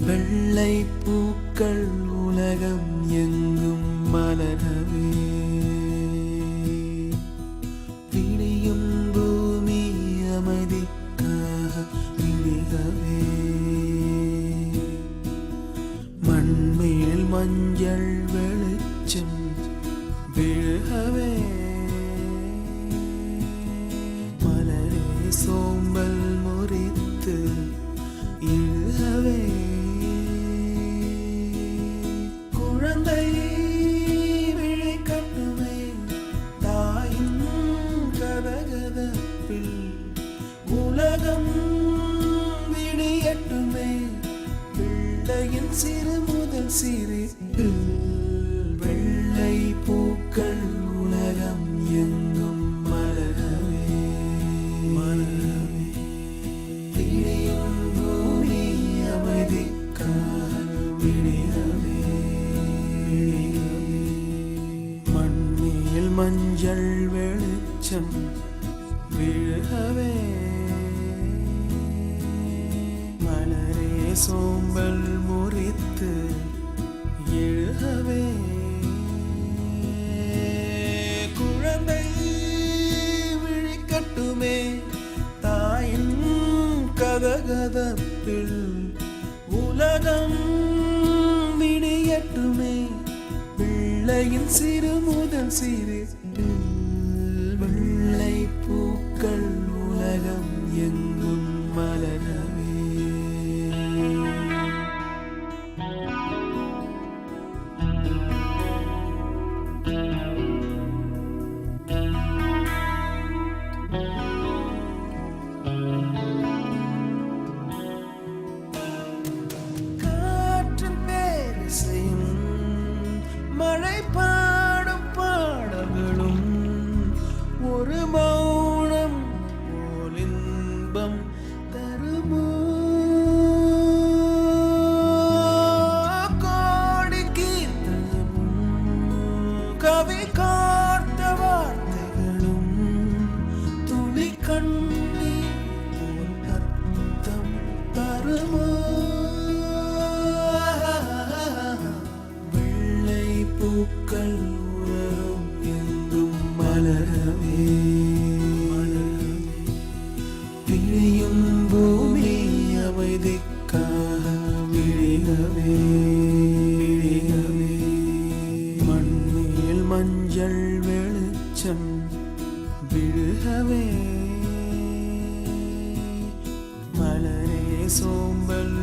வெள்ளை பூக்கள் உலகம் எங்கும் மலரவே விடியும் பூமி அமைதிக்காக விழிகவே மண்மேல் மஞ்சள் வெளிச்சம் விழுகவே மலரே சோம்பல் முறித்து இழுகவே குழந்தை விழி கட்டுமே தாயின் கதகதப்பில் உலகம் விடியட்டுமே பிள்ளையின் சிறு முதல் சிரிப்பு வெள்ளை பூக்கள் உலகம் எங்கும் மலரவே விடியும் பூமி அமைதிக்காக விடியவே மண்ணில் மஞ்சள் வெளிச்சம் விழுகவே மலரே சோம்பல் முறித்து எழுகவே குழந்தை விழிக்கட்டுமே தாயின் கதகதப்பில் உலகம் விடியட்டுமே பிள்ளையின் சிறு முதல் சிறு வெள்ளை பூக்கள் உலகம் எங்கும் மலரவே காற்றின் பேரிசையும் மழை பாடும் பாடல்களும் ஒரு மௌனம் போல் இன்பம் தருமோ கோடி கீர்த்தனமும் கவி காத்த வார்த்தைகளும் துளி கண்ணீர் போல் அர்த்தம் தருமோ வெள்ளை பூக்கள் உலகம் எங்கும் மலரவே விழியும் பூமி அமைதிக்காக விழிகவே மண்ணில் மஞ்சள் வெளிச்சம் விழுகவே மலரே சோம்பல்